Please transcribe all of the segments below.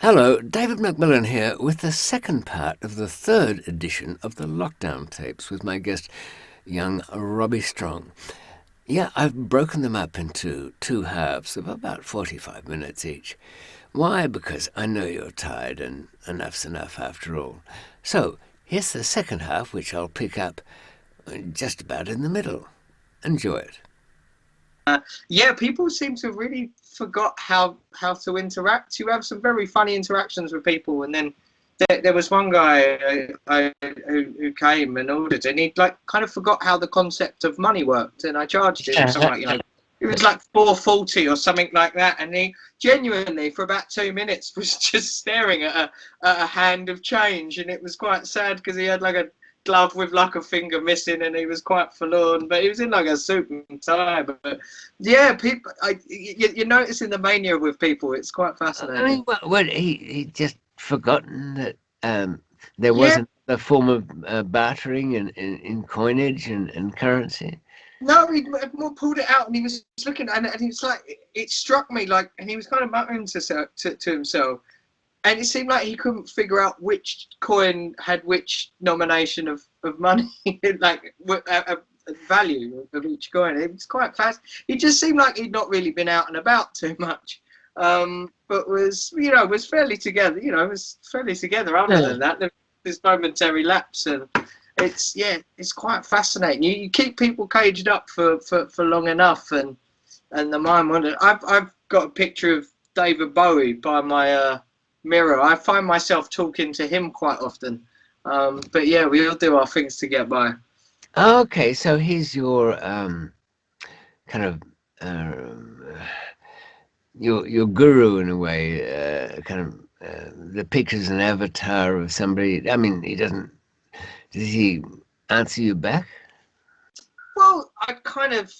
Hello, David McMillan here with the second part of the third edition of the Lockdown Tapes with my guest, young Robbie Strong. Yeah, I've broken them up into two halves of about 45 minutes each. Why? Because I know you're tired and enough's enough after all. So, here's the second half, which I'll pick up just about in the middle. Enjoy it. Yeah, people seem to have really forgot how to interact. You have some very funny interactions with people, and then there was one guy who came and ordered, and he like kind of forgot how the concept of money worked, and I charged him something like it was like 440 or something like that, and he genuinely for about 2 minutes was just staring at a hand of change, and it was quite sad because he had like a glove with like a finger missing, and he was quite forlorn, but he was in like a suit and tie. But yeah, people, you're noticing the mania with people. It's quite I fascinating. mean, he just forgotten that there Yeah, wasn't a form of bartering in coinage and currency. no, he more pulled it out, and he was looking, and he was like, it struck me like, and he was kind of muttering to himself, and it seemed like he couldn't figure out which coin had which nomination of money, like a value of each coin. It was quite fast. He just seemed like he'd not really been out and about too much, but was fairly together. Was fairly together. Other Yeah. than that, there's momentary lapse, and it's quite fascinating. You keep people caged up for long enough, and the mind wanders. I've got a picture of David Bowie by my mirror. I find myself talking to him quite often. But yeah, we all do our things to get by. Okay, so he's your kind of your guru in a way. Kind of the picture's an avatar of somebody. I mean, he doesn't. Does he answer you back? Well, I kind of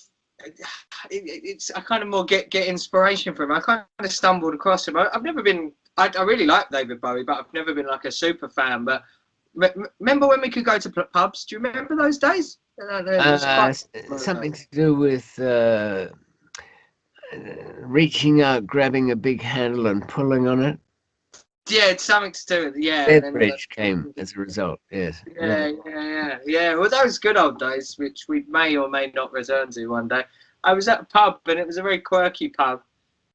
more get inspiration from him. I kind of stumbled across him. I've never been. I really like David Bowie, but I've never been like a super fan. But remember when we could go to pubs? Do you remember those days? It was quite. Something to do with reaching out, grabbing a big handle, and pulling on it. Yeah, it's something to do with and then Beverage came as a result. Yes. Yeah. yeah. Well, those good old days, which we may or may not return to one day. I was at a pub, and it was a very quirky pub,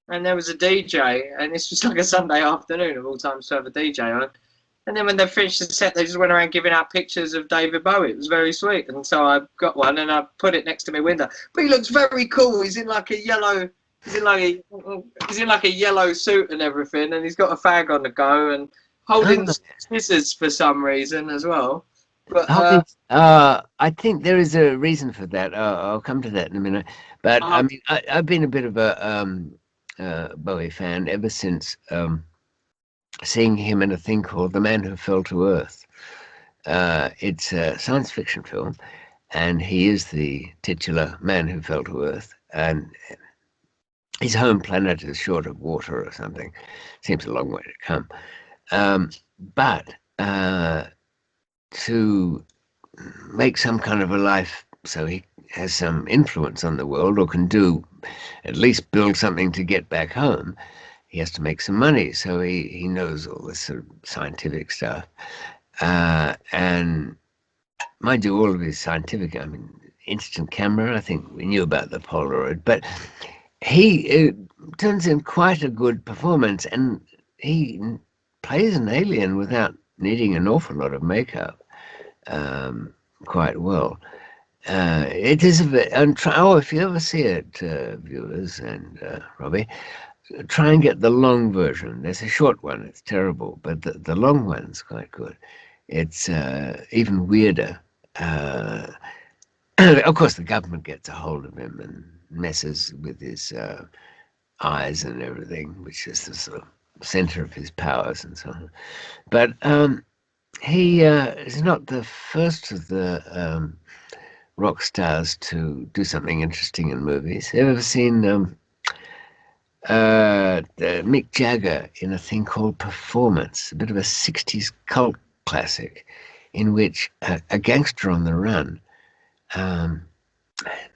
and there was a DJ, and this was like a Sunday afternoon of all times to have a DJ on. And then when they finished the set, they just went around giving out pictures of David Bowie. It was very sweet, and so I got one and I put it next to my window. But he looks very cool. He's in like a yellow. He's in like a yellow suit and everything, and he's got a fag on the go and holding Ah, scissors for some reason as well. But I think there is a reason for that. I'll come to that in a minute. But I uh, mean, I've been a bit of a Bowie fan ever since seeing him in a thing called The Man Who Fell to Earth. It's a science fiction film, and he is the titular man who fell to Earth. And his home planet is short of water or something. Seems a long way to come. But to make some kind of a life so he has some influence on the world or can do at least build something to get back home, he has to make some money. So he knows all this sort of scientific stuff. And mind you, all of his scientific, I mean, instant camera, I think we knew about the Polaroid, but he turns in quite a good performance, and he plays an alien without needing an awful lot of makeup quite well. It is a bit, and if you ever see it, viewers and Robbie, try and get the long version. There's a short one, it's terrible, but the long one's quite good. It's even weirder. Uh, of course, the government gets a hold of him and messes with his eyes and everything, which is the sort of center of his powers and so on. But he is not the first of the rock stars to do something interesting in movies. Have you ever seen Mick Jagger in a thing called Performance, a bit of a 60s cult classic, in which a gangster on the run, um,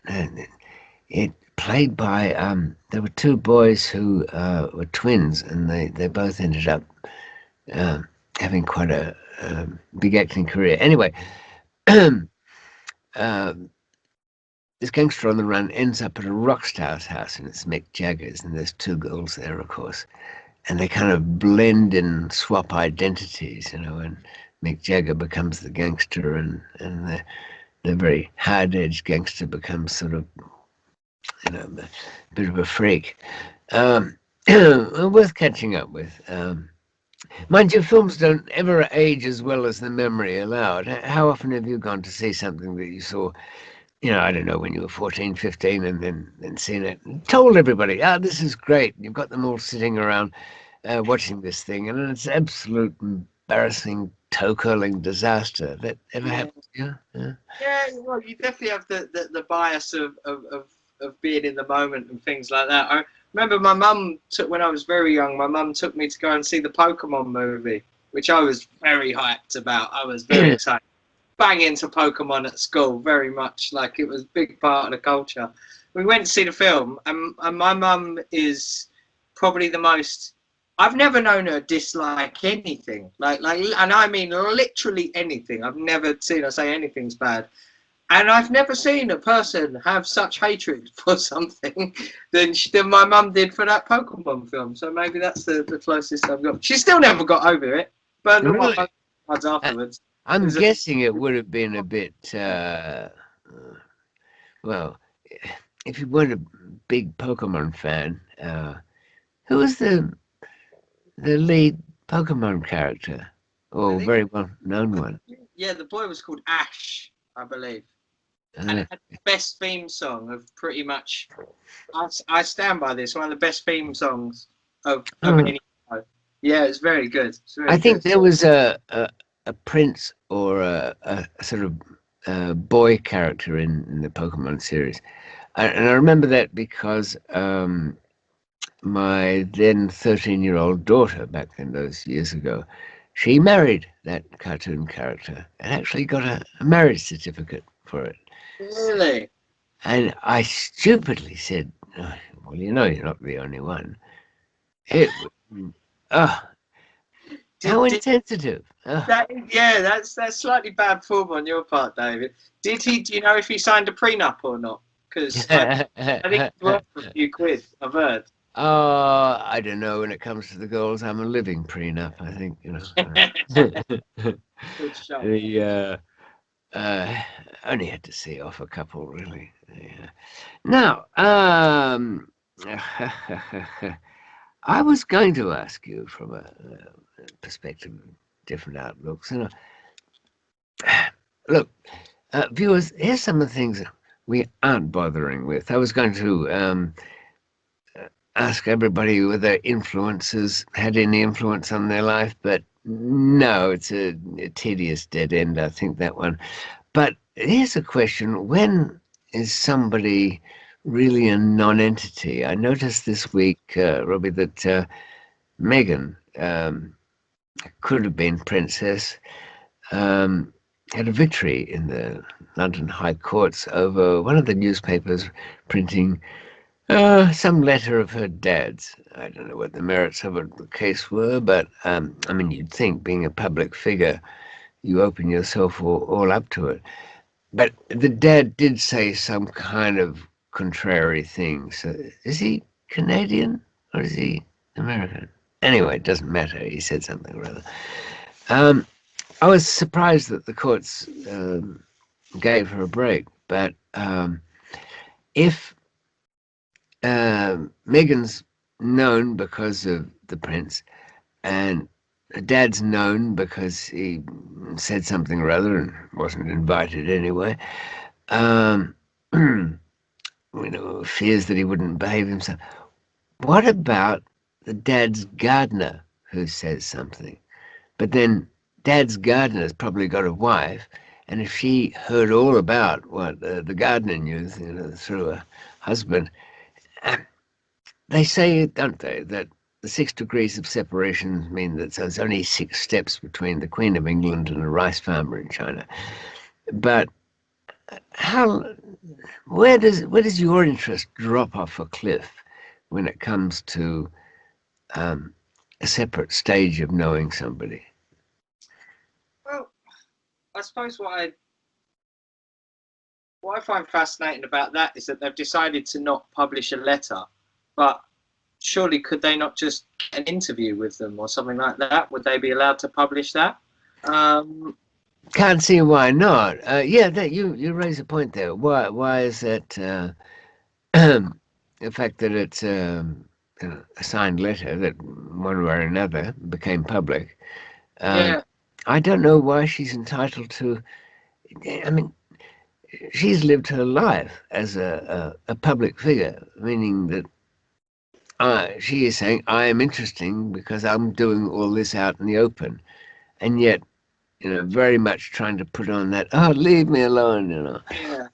and it played by, there were two boys who were twins, and they both ended up having quite a big acting career. Anyway, this gangster on the run ends up at a rock star's house, and it's Mick Jagger's, and there's two girls there, of course, and they kind of blend and swap identities, and Mick Jagger becomes the gangster, and the very hard-edged gangster becomes sort of, a bit of a freak. Worth catching up with. Mind you, films don't ever age as well as the memory allowed. How often have you gone to see something that you saw, I don't know, when you were 14, 15, and then seen it and told everybody, this is great. You've got them all sitting around watching this thing, and it's absolute embarrassing, toe-curling disaster. That ever happened to you? Yeah, well, you definitely have the bias of being in the moment and things like that. I remember when I was very young, my mum took me to go and see the Pokemon movie, which I was very hyped about. I was very excited. Bang into Pokemon at school, very much like it was a big part of the culture. We went to see the film, and my mum is probably the most. I've never known her dislike anything, and I mean literally anything. I've never seen her say anything's bad, and I've never seen a person have such hatred for something than my mum did for that Pokemon film. So maybe that's the closest I've got. She still never got over it. Burned all my Pokemon's afterwards. I'm guessing it would have been a bit, well, if you weren't a big Pokemon fan, who was the lead Pokemon character, or very well known one? Yeah, the boy was called Ash, I believe, and it had the best theme song of pretty much. I stand by this. One of the best theme songs of any show. Yeah, it's very good. I think there was a prince or a sort of boy character in the Pokemon series, and I remember that because my then 13-year-old daughter, back then those years ago, she married that cartoon character and actually got a marriage certificate for it. Really? And I stupidly said, well, you're not the only one. It, how insensitive. That's slightly bad form on your part, David. Do you know if he signed a prenup or not? Because I think it's worth a few quid, I've heard. I don't know. When it comes to the girls, I'm a living prenup, I think, Good show. Only had to see off a couple, really. Yeah. Now, I was going to ask you from a perspective of different outlooks. Look, viewers, here's some of the things we aren't bothering with. I was going to ask everybody whether influencers had any influence on their life, but no, it's a tedious dead end, I think, that one. But here's a question: when is somebody really a non-entity? I noticed this week, Robbie, that Meghan could have been princess, had a victory in the London High Courts over one of the newspapers printing some letter of her dad's. I don't know what the merits of the case were, but I mean, you'd think, being a public figure, you open yourself all up to it. But the dad did say some kind of contrary thing. So is he Canadian or is he American? Anyway, it doesn't matter. He said something or other. I was surprised that the courts gave her a break, but if Meghan's known because of the prince, and her dad's known because he said something or other and wasn't invited anyway, fears that he wouldn't behave himself. What about the dad's gardener who says something? But then dad's gardener's probably got a wife, and if she heard all about what the gardener knew through her husband, they say, don't they, that the 6 degrees of separation mean that there's only 6 steps between the Queen of England and a rice farmer in China. But where does your interest drop off a cliff when it comes to a separate stage of knowing somebody. Well, I suppose what I find fascinating about that is that they've decided to not publish a letter, but surely could they not just get an interview with them or something like that? Would they be allowed to publish that? Can't see why not. Yeah, that you raise a point there. Why is that? The fact that it's a signed letter that one way or another became public. Yeah, I don't know why she's entitled to. I mean, she's lived her life as a public figure, meaning that she is saying, I am interesting because I'm doing all this out in the open. And yet, very much trying to put on that, oh, leave me alone, yeah.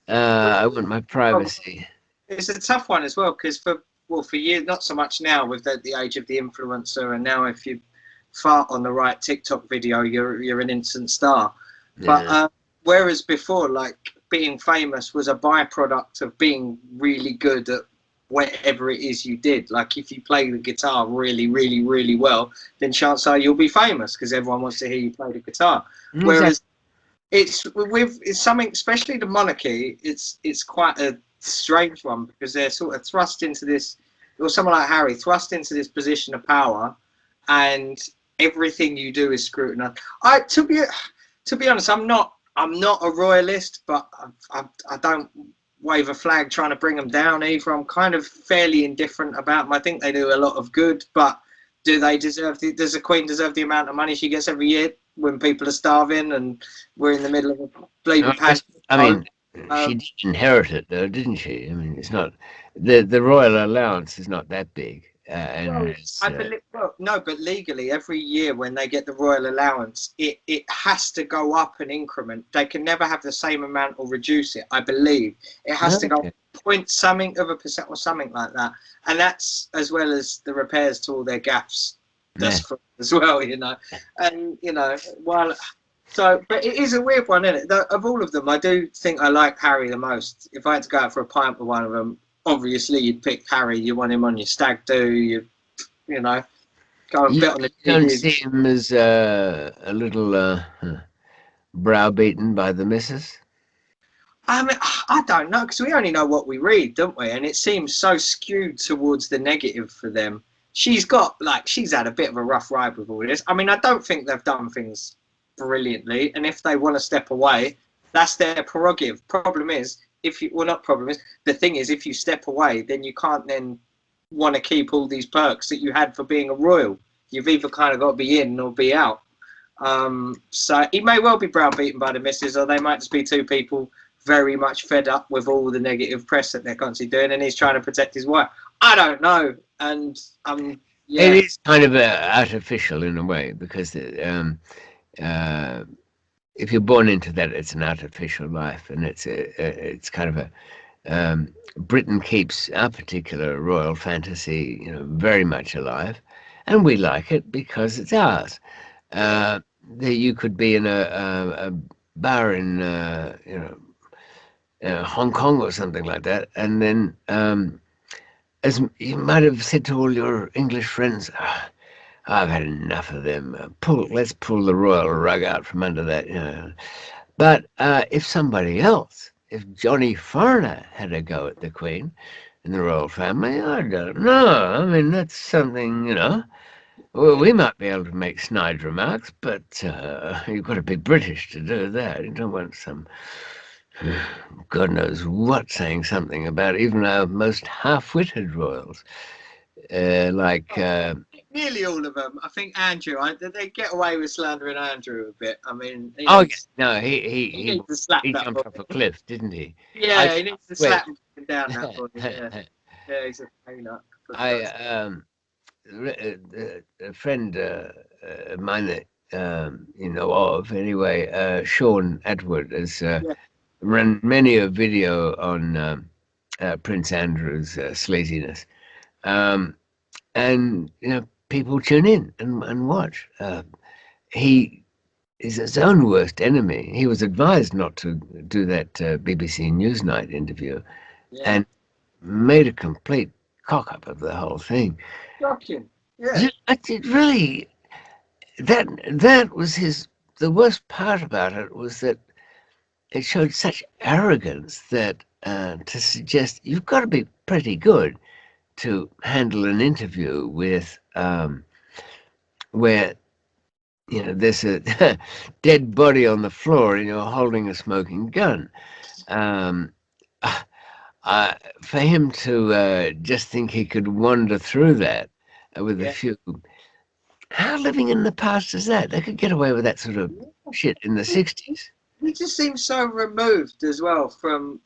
I want my privacy. It's a tough one as well because for years, not so much now with the age of the influencer, and now if you fart on the right TikTok video, you're an instant star. Yeah. But whereas before, like being famous was a byproduct of being really good at whatever it is you did. Like if you play the guitar really, really, really well, then chances are you'll be famous because everyone wants to hear you play the guitar. Exactly. Whereas it's something, especially the monarchy, it's quite a strange one because they're sort of thrust into this, or someone like Harry thrust into this position of power, and everything you do is scrutinized. To be honest, I'm not a royalist, but I don't wave a flag trying to bring them down either. I'm kind of fairly indifferent about them. I think they do a lot of good, but does the Queen deserve the amount of money she gets every year when people are starving and we're in the middle of a bleeding pandemic? I mean, she did inherit it, though, didn't she? I mean, it's not the royal allowance is not that big, no, but legally, every year when they get the royal allowance, it has to go up an increment. They can never have the same amount or reduce it. I believe it has to go point something of a percent or something like that, and that's as well as the repairs to all their gaffs. That's free as well, and while. So, but it is a weird one, isn't it? Of all of them, I do think I like Harry the most. If I had to go out for a pint with one of them, obviously you'd pick Harry. You want him on your stag do. You know, go and bet on the TV. Don't see him as a little browbeaten by the missus. I mean, I don't know because we only know what we read, don't we? And it seems so skewed towards the negative for them. She's had a bit of a rough ride with all this. I mean, I don't think they've done things brilliantly, and if they want to step away, that's their prerogative. The thing is, if you step away, then you can't then want to keep all these perks that you had for being a royal. You've either kind of got to be in or be out. So he may well be browbeaten by the missus, or they might just be two people very much fed up with all the negative press that they're constantly doing, and he's trying to protect his wife. I don't know, and yeah. It is kind of artificial in a way because if you're born into that, it's an artificial life, and it's kind of a Britain keeps our particular royal fantasy, very much alive, and we like it because it's ours. That you could be in a bar in Hong Kong or something like that, and then as you might have said to all your English friends, I've had enough of them. Let's pull the royal rug out from under that. But if somebody else, if Johnny Foreigner had a go at the Queen in the royal family, I don't know. I mean, that's something, Well, we might be able to make snide remarks, but you've got to be British to do that. You don't want some God knows what saying something about even our most half-witted royals. Nearly all of them. I think Andrew. They get away with slandering Andrew a bit. I mean, he jumped off a cliff, didn't he? Yeah, he needs to slap him down. That boy. Yeah, he's a peanut. A friend of mine that you know of, anyway, Sean Atwood has run many a video on Prince Andrew's sleaziness. And people tune in and watch. He is his own worst enemy. He was advised not to do that BBC Newsnight interview, and made a complete cock up of the whole thing. Shocking. Yeah, I did really. That was his. The worst part about it was that it showed such arrogance that to suggest you've got to be pretty good to handle an interview with where there's a dead body on the floor and you're holding a smoking gun. Um, for him to just think he could wander through that with a yeah. few. How living in the past is that? They could get away with that sort of shit in the 60s. He just seems so removed as well from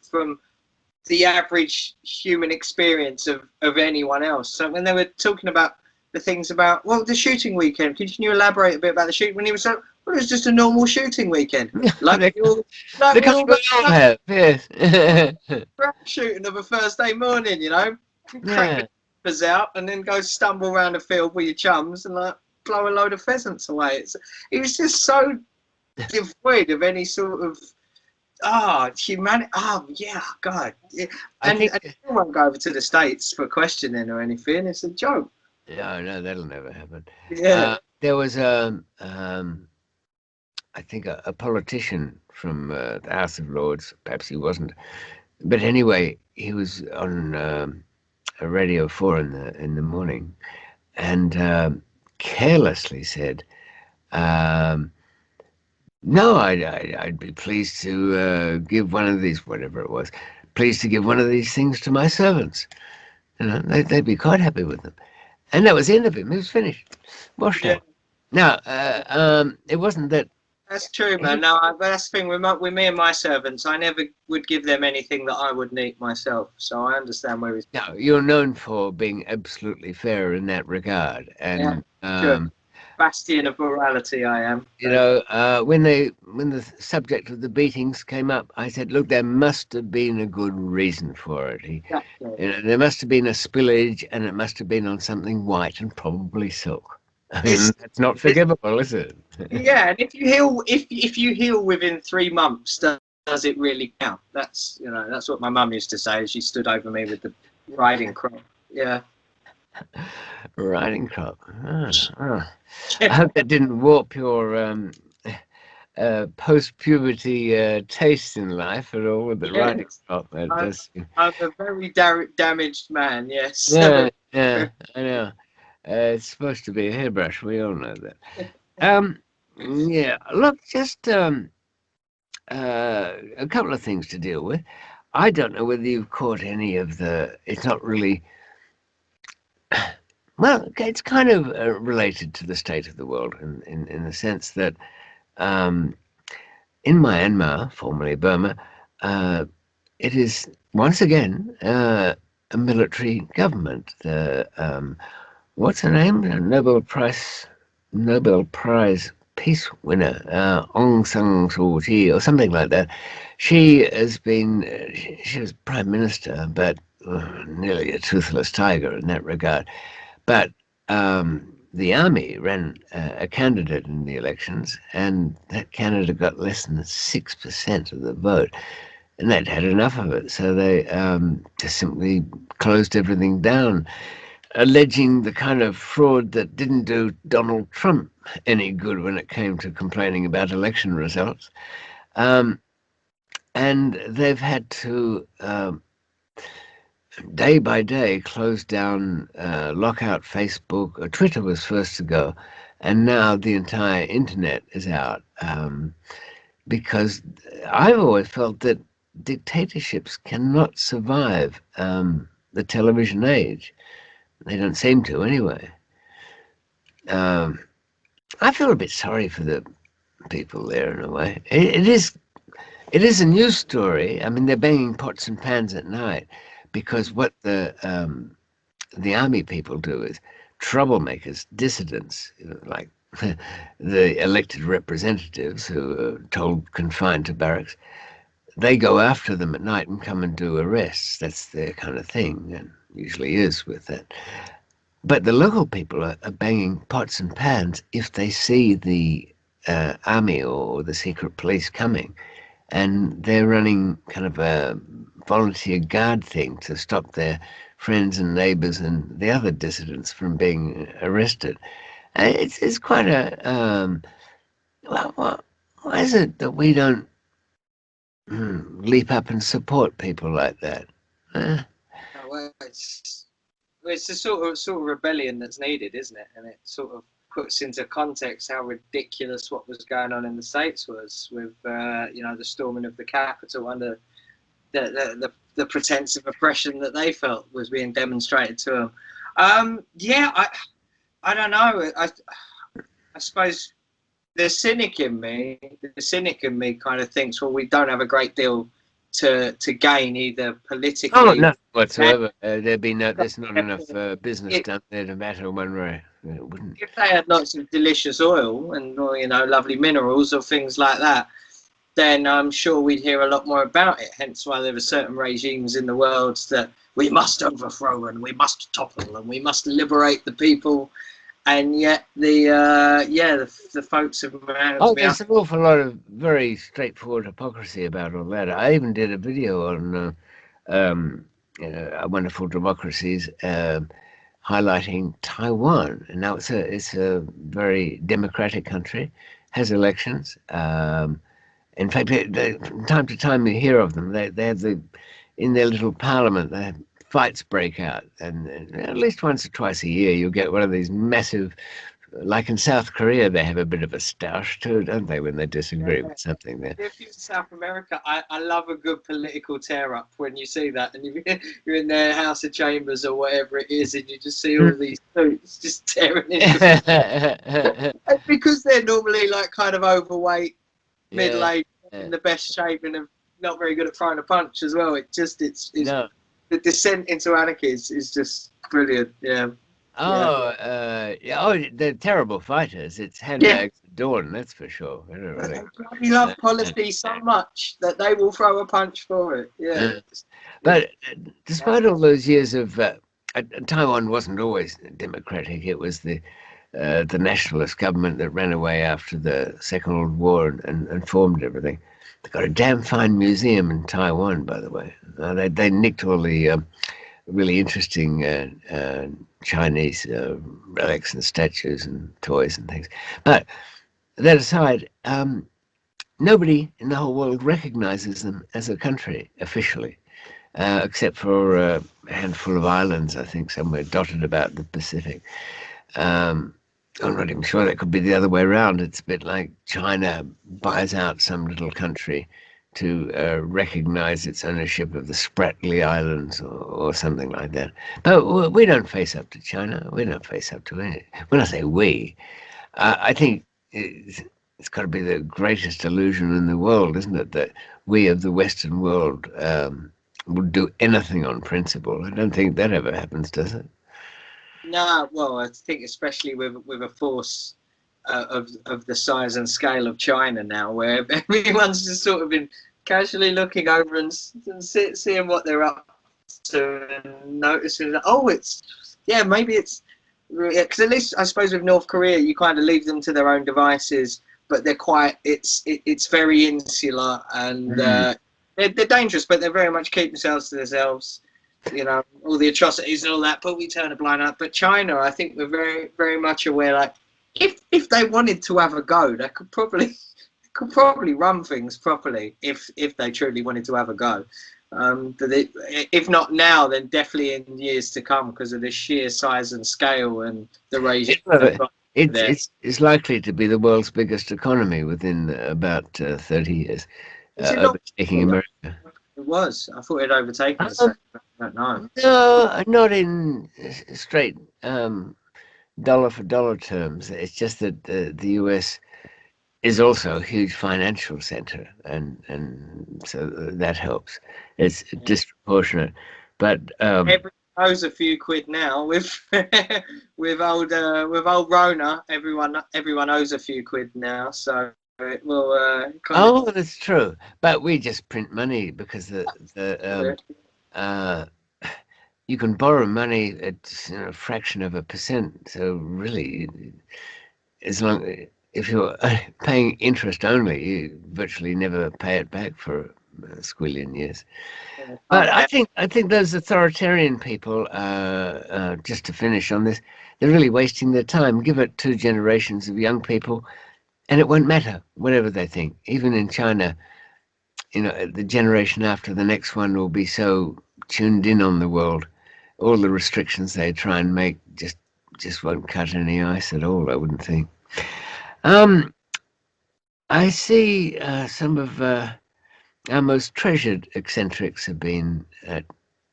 the average human experience of anyone else. So when they were talking about the things about, well, the shooting weekend, can you elaborate a bit about the shooting? When he was like, well, it was just a normal shooting weekend, like the, we all, like the we kind all we go all have, yes. crack shooting of a Thursday morning, crack the Yeah, peppers out and then go stumble around the field with your chums and like blow a load of pheasants away. It was just so devoid of any sort of humanity. Oh yeah, God. Yeah. I And think. I won't go over to the States for questioning or anything. It's a joke. No, no, that'll never happen. Yeah, There was I think a politician from the House of Lords. Perhaps he wasn't, but anyway, he was on a Radio 4 in the morning, and carelessly said, um, "No, I'd be pleased to give one of these, whatever it was, pleased to give one of these things to my servants. They'd be quite happy with them." And that was the end of him. He was finished, washed yeah, out. Now, it wasn't that. that's true, man. He, No, that's the thing with me and my servants. I never would give them anything that I wouldn't eat myself. So I understand where he's. no, you're known for being absolutely fair in that regard, Yeah, and sure. Bastion of morality, I am. when the subject of the beatings came up, I said, "Look, there must have been a good reason for it. Exactly. There must have been a spillage, and it must have been on something white and probably silk. I mean, It's, that's not it's forgivable, is it?" yeah, and if you heal within 3 months, does it really count? That's what my mum used to say as she stood over me with the riding crop. Yeah. Riding crop. I hope that didn't warp your post-puberty taste in life at all with the riding Yes. crop. That I'm, does. I'm a very damaged man. Yes. Yeah, yeah, I know. It's supposed to be a hairbrush. We all know that. Yeah. Look, just a couple of things to deal with. I don't know whether you've caught any of the. It's not really. Well, it's kind of related to the state of the world in the sense that um, in Myanmar, formerly Burma, uh, it is once again a military government. What's her name? Nobel Prize peace winner, Aung San Suu Kyi, or something like that. She has been. She was prime minister, but nearly a toothless tiger in that regard. But the army ran a candidate in the elections, and that candidate got less than 6% of the vote, and they'd had enough of it. So they just simply closed everything down, alleging the kind of fraud that didn't do Donald Trump any good when it came to complaining about election results. Um, and they've had to day by day closed down, lock out Facebook. Twitter was first to go, and now the entire internet is out. Because I've always felt that dictatorships cannot survive the television age. They don't seem to, anyway. Um, I feel a bit sorry for the people there in a way. It is a news story. I mean, they're banging pots and pans at night because what the army people do is troublemakers, dissidents, like the elected representatives who are told confined to barracks. They go after them at night and come and do arrests. That's their kind of thing, and usually is with that. But the local people are banging pots and pans if they see the army or the secret police coming. and they're running kind of a volunteer guard thing to stop their friends and neighbours and the other dissidents from being arrested. It's quite a why is it that we don't leap up and support people like that? Uh, Well, it's the sort of rebellion that's needed, isn't it? And it sort of puts into context how ridiculous what was going on in the States was with the storming of the Capitol under the pretense of oppression that they felt was being demonstrated to them. I don't know. I suppose the cynic in me kind of thinks, well, we don't have a great deal to gain either oh, politically. nothing whatsoever. There's not enough business done there to matter one way. It wouldn't. If they had lots of delicious oil and lovely minerals or things like that, then I'm sure we'd hear a lot more about it. Hence why there are certain regimes in the world that we must overthrow and we must topple and we must liberate the people. And yet the folks have Oh, there's an awful lot of very straightforward hypocrisy about all that. I even did a video on wonderful democracies, highlighting Taiwan. And now it's a very democratic country, has elections. In fact, from time to time you hear of them. They have in their little parliament, they have fights break out, and at least once or twice a year you'll get one of these massive, like in South Korea, they have a bit of a stoush too, don't they, when they disagree with something there. If you're in South America, I love a good political tear-up when you see that, and you're in their House of Chambers or whatever it is, and you just see all these suits just tearing into because they're normally like kind of overweight, middle-aged, in the best shape, and not very good at throwing a punch as well. The descent into anarchy is just brilliant. Yeah. They're terrible fighters. It's handbags at dawn, that's for sure. They love policy so much that they will throw a punch for it. Yeah. But despite all those years of Taiwan wasn't always democratic. It was the nationalist government that ran away after the Second World War and formed everything. They've got a damn fine museum in Taiwan, by the way. They nicked all the really interesting Chinese relics and statues and toys and things. But that aside, nobody in the whole world recognizes them as a country officially, except for a handful of islands, I think, somewhere dotted about the Pacific. I'm not even sure that could be the other way around. It's a bit like China buys out some little country to recognize its ownership of the Spratly Islands or something like that. But we don't face up to China. We don't face up to it. When I say we, I think it's got to be the greatest illusion in the world, isn't it, that we of the Western world would do anything on principle. I don't think that ever happens, does it? No, well, I think especially with a force of the size and scale of China now, where everyone's just sort of been casually looking over and seeing what they're up to and noticing that, maybe it's, because at least I suppose with North Korea you kind of leave them to their own devices, but they're it's very insular and they're dangerous, but they very much keep themselves to themselves. All the atrocities and all that, but we turn a blind eye. But China, I think we're very, very much aware. Like, if they wanted to have a go, they could probably run things properly if they truly wanted to have a go. But if not now, then definitely in years to come, because of the sheer size and scale and the regime. It's likely to be the world's biggest economy within about 30 years, overtaking America. It was. I thought it had overtaken us. I don't know. No, not in straight dollar for dollar terms. It's just that the US is also a huge financial center, and so that helps. It's disproportionate, but everyone owes a few quid now with with old Rona. Everyone owes a few quid now, so it will. That's true. But we just print money because you can borrow money at a fraction of a percent. So really, as long if you're paying interest only, you virtually never pay it back for a squillion years. But I think those authoritarian people, just to finish on this, they're really wasting their time. Give it 2 generations of young people, and it won't matter whatever they think. Even in China, the generation after the next one will be so tuned in on the world. All the restrictions they try and make just won't cut any ice at all, I wouldn't think. Um, I see some of our most treasured eccentrics have been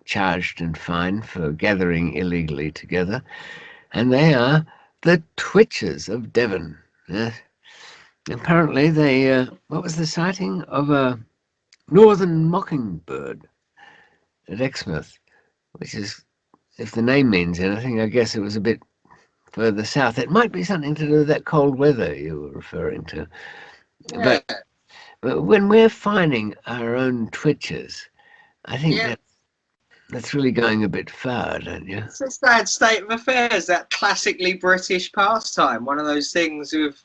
charged and fined for gathering illegally together, and they are the Twitchers of Devon. Yes. Apparently they, what was the sighting of a northern mockingbird at Exmouth, which is, if the name means anything, I guess it was a bit further south. It might be something to do with that cold weather you were referring to. Yeah, But when we're finding our own twitches, I think yeah. that's really going a bit far, don't you? It's a sad state of affairs, that classically British pastime. One of those things with,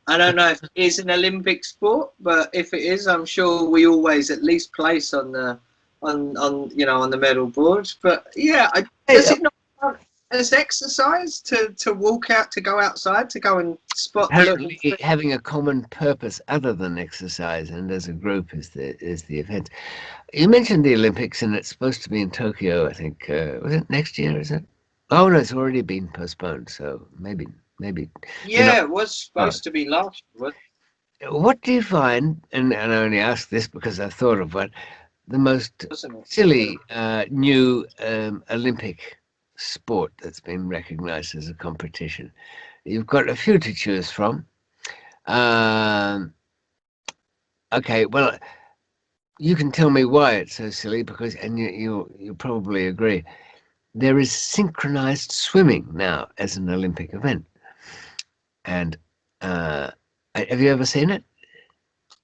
I don't know if it is an Olympic sport, but if it is, I'm sure we always at least place on the on the medal board. But yeah, does it not count as exercise to walk out, to go outside, to go and spot the little? Apparently, having a common purpose other than exercise and as a group is the event. You mentioned the Olympics, and it's supposed to be in Tokyo, I think. Was it next year, is it? Oh, no, it's already been postponed, so maybe they're not. Yeah, it was supposed to be last year. What do you find, and I only ask this because I thought of one, the most Wasn't it? silly new Olympic sport that's been recognised as a competition? You've got a few to choose from. Okay, well, you can tell me why it's so silly, because, and you'll probably agree, there is synchronized swimming now as an Olympic event. And have you ever seen it?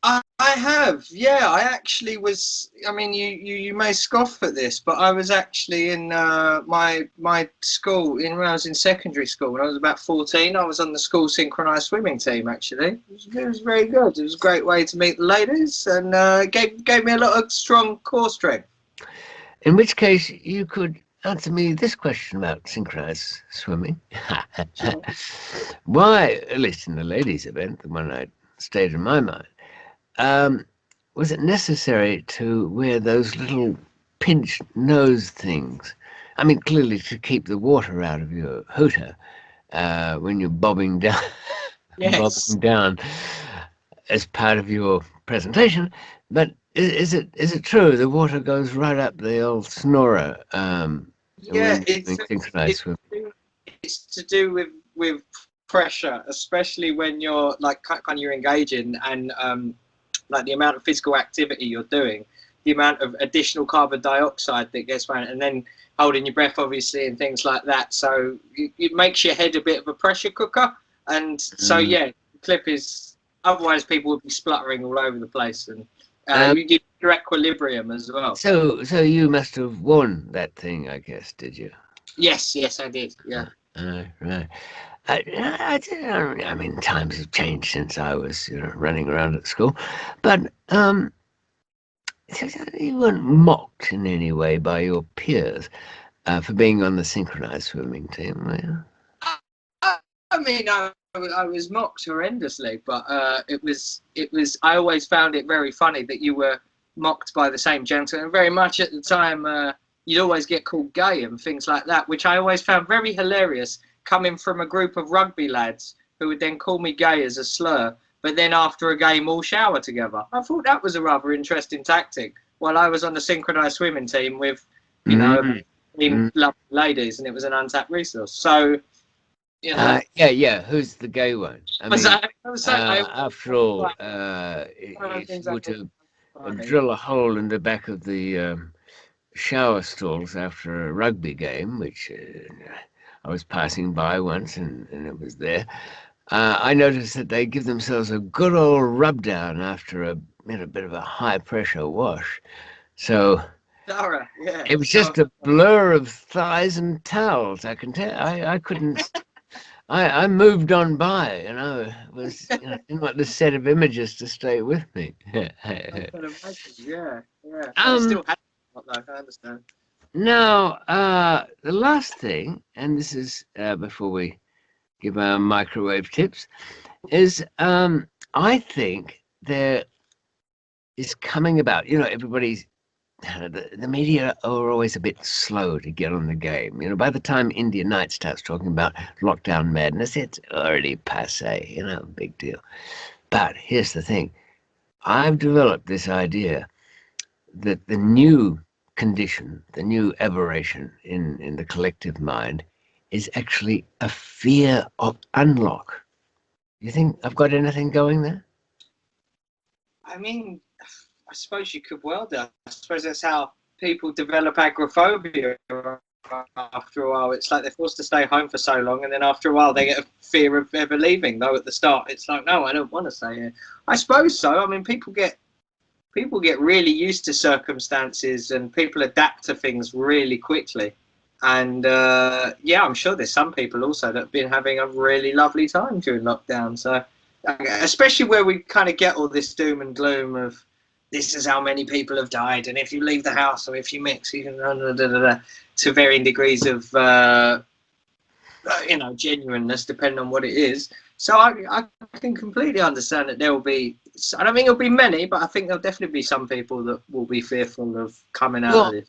I have, yeah. I actually was. I mean, you may scoff at this, but I was actually in my school when I was in secondary school. When I was about 14, I was on the school synchronized swimming team. Actually, it was very good. It was a great way to meet the ladies, and gave me a lot of strong core strength. In which case, you could answer me this question about synchronized swimming. Sure. Why, at least in the ladies' event, the one I stayed in my mind, was it necessary to wear those little pinched nose things? I mean, clearly to keep the water out of your hooter when you're bobbing down, Yes. bobbing down as part of your presentation. But is it true the water goes right up the old snorer Yeah, when you're doing synchronized swimming? it's to do with pressure, especially when you're like kind of you're engaging and like the amount of physical activity you're doing, the amount of additional carbon dioxide that gets found, and then holding your breath, obviously, and things like that. So it makes your head a bit of a pressure cooker. And so, yeah, the clip is, otherwise people would be spluttering all over the place. And you get your equilibrium as well. So you must have worn that thing, I guess, did you? Yes, I did. Yeah. Right. I mean, times have changed since I was, running around at school, but you weren't mocked in any way by your peers for being on the synchronized swimming team, were you? I mean, I was mocked horrendously, but it was. I always found it very funny that you were mocked by the same gentleman. And very much at the time, you'd always get called gay and things like that, which I always found very hilarious, coming from a group of rugby lads who would then call me gay as a slur. But then after a game, all shower together. I thought that was a rather interesting tactic. While I was on the synchronized swimming team with, lovely ladies, and it was an untapped resource. So. Yeah. Who's the gay one? I mean, after all, if you were to drill a hole in the back of the shower stalls after a rugby game, which I was passing by once, and it was there, I noticed that they give themselves a good old rub down after a bit of a high pressure wash. So. It was just a blur of thighs and towels. I can tell. I couldn't. I moved on by, it was, didn't want this set of images to stay with me. I can imagine. Yeah, yeah. But it um, still has like I understand. Now, the last thing, and this is before we give our microwave tips, is I think there is coming about, everybody's, the media are always a bit slow to get on the game. By the time India Night starts talking about lockdown madness, it's already passe, big deal. But here's the thing. I've developed this idea that the new condition, the new aberration in the collective mind is actually a fear of unlock. You think I've got anything going there? I mean, I suppose you could well do. I suppose that's how people develop agoraphobia after a while. It's like they're forced to stay home for so long, and then after a while they get a fear of ever leaving. Though at the start it's like, no, I don't want to stay here. I suppose so. I mean, people get really used to circumstances, and people adapt to things really quickly. And yeah, I'm sure there's some people also that have been having a really lovely time during lockdown. So, especially where we kind of get all this doom and gloom of this is how many people have died, and if you leave the house or if you mix, you can to varying degrees of genuineness, depending on what it is. So I can completely understand that there will be. I don't think there'll be many, but I think there'll definitely be some people that will be fearful of coming out of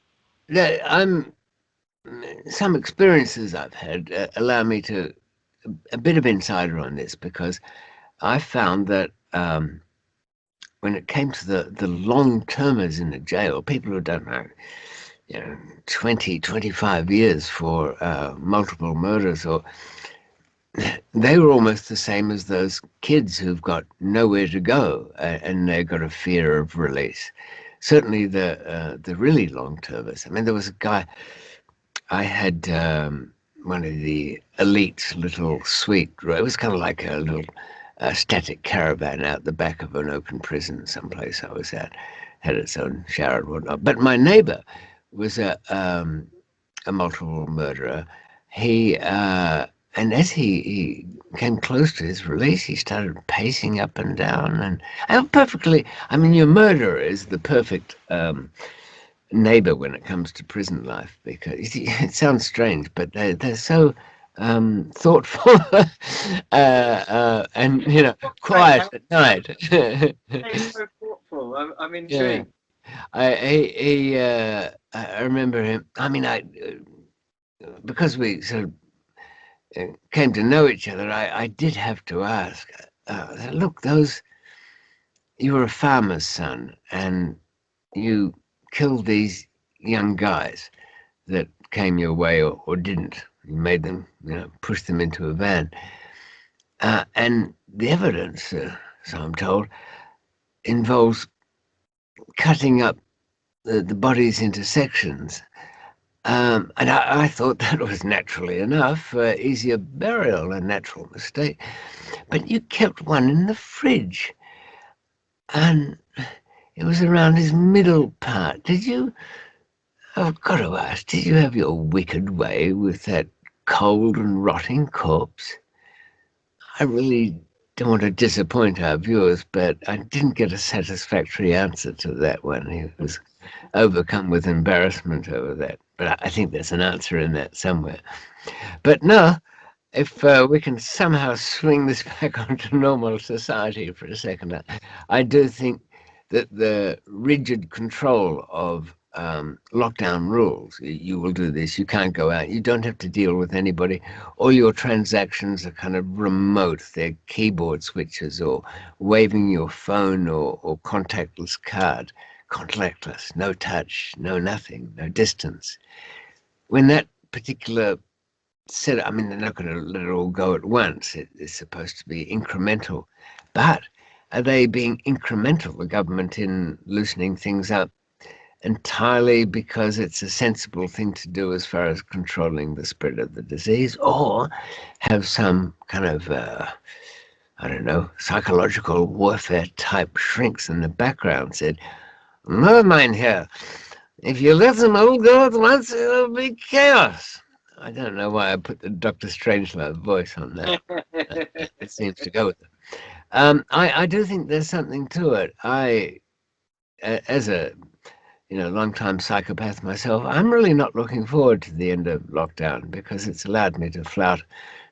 this. Some experiences I've had allow me to a bit of insider on this, because I found that when it came to the long-termers in the jail, people who don't know, 20, 25 years for multiple murders, or they were almost the same as those kids who've got nowhere to go and they've got a fear of release. Certainly the really long-termers. I mean, there was a guy, I had one of the elite little suite. It was kind of like a little static caravan out the back of an open prison someplace I was at. Had its own shower and whatnot. But my neighbour was a multiple murderer. And as he came close to his release, he started pacing up and down. And perfectly, I mean, your murderer is the perfect neighbor when it comes to prison life, because it sounds strange, but they're so thoughtful and quiet at night. It's so thoughtful. I'm intrigued. Yeah, I remember him. I mean, because we sort of came to know each other, I did have to ask. Look, you were a farmer's son, and you killed these young guys that came your way or didn't. You made them, pushed them into a van. And the evidence, so I'm told, involves cutting up the bodies into sections. And I thought that was naturally enough, easier burial, a natural mistake. But you kept one in the fridge, and it was around his middle part. I've got to ask, did you have your wicked way with that cold and rotting corpse? I really don't want to disappoint our viewers, but I didn't get a satisfactory answer to that one. He was overcome with embarrassment over that. But I think there's an answer in that somewhere. But no, if we can somehow swing this back onto normal society for a second, I do think that the rigid control of lockdown rules, you will do this, you can't go out, you don't have to deal with anybody, all your transactions are kind of remote, they're keyboard switches or waving your phone or contactless card, contactless, no touch, no nothing, no distance. When that particular set, I mean, they're not going to let it all go at once, it's supposed to be incremental, but are they being incremental, the government, in loosening things up entirely because it's a sensible thing to do as far as controlling the spread of the disease, or have some kind of, psychological warfare type shrinks in the background said, never mind here, if you let them all go at once, it'll be chaos. I don't know why I put the Dr. Strangelove voice on that. It seems to go with it. I do think there's something to it. As a long-time psychopath myself, I'm really not looking forward to the end of lockdown because it's allowed me to flout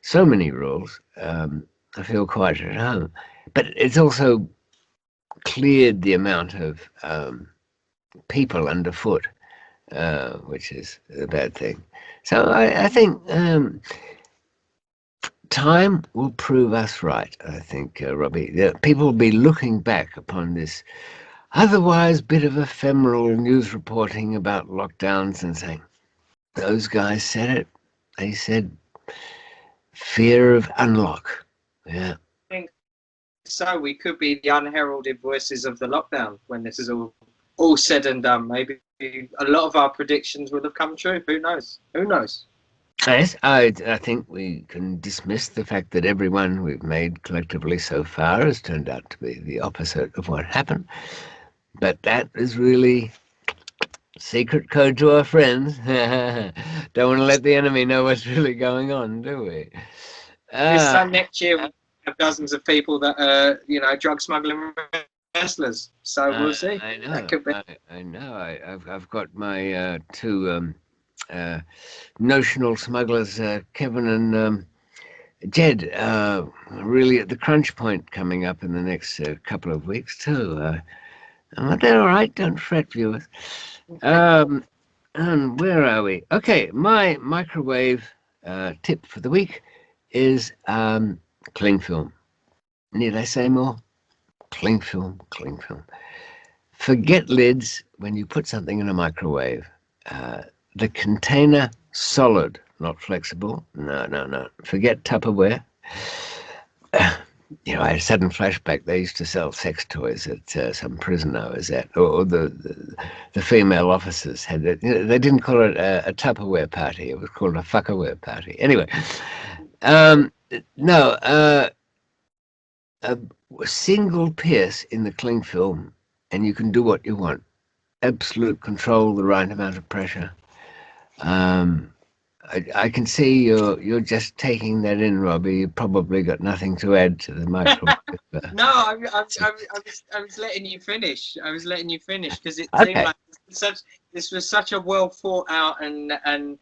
so many rules. I feel quite at home, but it's also cleared the amount of people underfoot, which is a bad thing. So I think time will prove us right. I think, Robbie, people will be looking back upon this otherwise bit of ephemeral news reporting about lockdowns and saying, those guys said it. They said fear of unlock. Yeah. I think so. We could be the unheralded voices of the lockdown when this is all said and done. Maybe a lot of our predictions will have come true. Who knows? Who knows? Yes, I think we can dismiss the fact that everyone we've made collectively so far has turned out to be the opposite of what happened. But that is really secret code to our friends. Don't want to let the enemy know what's really going on, do we? This time next year, we have dozens of people that are, drug smuggling wrestlers. So we'll see. I know. That could be. I know. I've got my two notional smugglers, Kevin and Jed, really at the crunch point coming up in the next couple of weeks too. They're all right. Don't fret, viewers. And where are we? Okay, my microwave tip for the week is cling film. Need I say more? Cling film, cling film. Forget lids when you put something in a microwave. The container solid, not flexible. No. Forget Tupperware. I had a sudden flashback. They used to sell sex toys at some prison I was at, or the female officers had it. They didn't call it a Tupperware party. It was called a fuckerware party. Anyway, no, a single pierce in the cling film, and you can do what you want. Absolute control, the right amount of pressure. I can see you're just taking that in, Robbie. You probably got nothing to add to the microwave. No, I was letting you finish. I was letting you finish because it seemed like this was such a well thought out and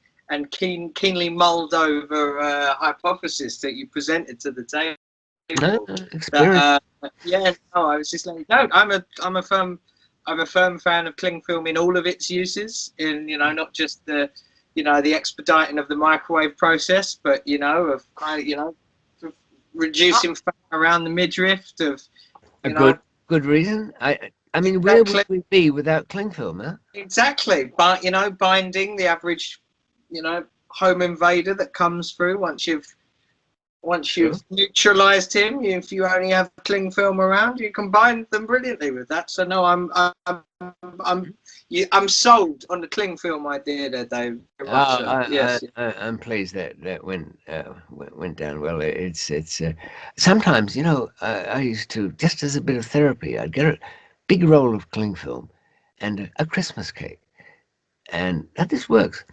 keenly mulled over hypothesis that you presented to the table. Experience. I was just like, no, I'm a firm fan of cling film in all of its uses. In not just the expediting of the microwave process, but of reducing fat around the midriff. Good reason. I mean, where would we be without cling film, huh? Exactly, but binding the average, home invader that comes through once you've neutralized him. If you only have cling film around, you combine them brilliantly with that. So no, I'm sold on the cling film idea there, Dave. I'm pleased that went down well. It's sometimes I used to, just as a bit of therapy, I'd get a big roll of cling film and a Christmas cake, and this works.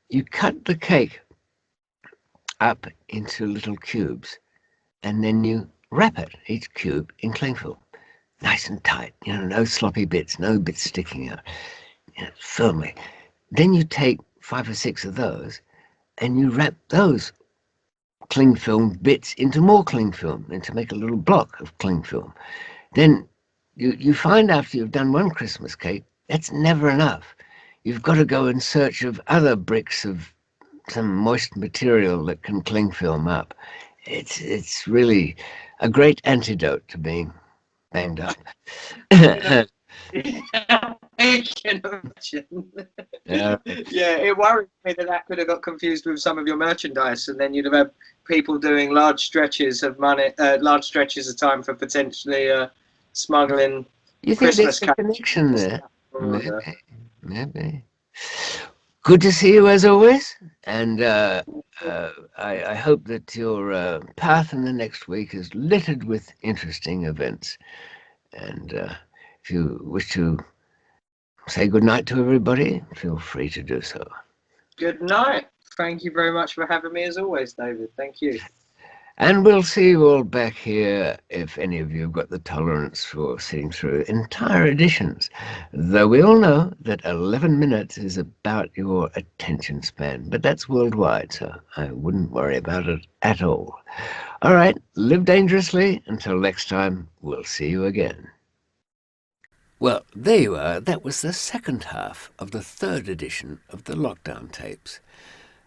You cut the cake up into little cubes, and then you wrap it, each cube, in cling film, nice and tight. No sloppy bits, no bits sticking out. Firmly. Then you take 5 or 6 of those, and you wrap those cling film bits into more cling film, and to make a little block of cling film. Then you find after you've done one Christmas cake, that's never enough. You've got to go in search of other bricks of some moist material that can cling film up. It's really a great antidote to being banged up. I can imagine. Yeah, it worries me that could have got confused with some of your merchandise, and then you'd have had people doing large stretches of money, large stretches of time for potentially smuggling. You think Christmas there's a connection there? Maybe. Good to see you as always, and I hope that your path in the next week is littered with interesting events. And if you wish to say good night to everybody, feel free to do so. Good night Thank you very much for having me as always, David. Thank you. And we'll see you all back here if any of you have got the tolerance for sitting through entire editions. Though we all know that 11 minutes is about your attention span, but that's worldwide, so I wouldn't worry about it at all. All right, live dangerously. Until next time, we'll see you again. Well, there you are. That was the second half of the third edition of the Lockdown Tapes.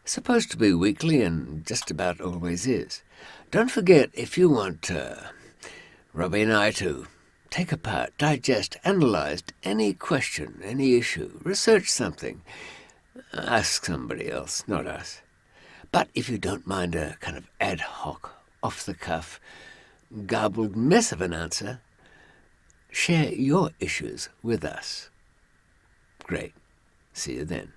Supposed to be weekly and just about always is. Don't forget, if you want Robbie and I to take apart, digest, analyse any question, any issue, research something, ask somebody else, not us. But if you don't mind a kind of ad hoc, off-the-cuff, garbled mess of an answer, share your issues with us. Great. See you then.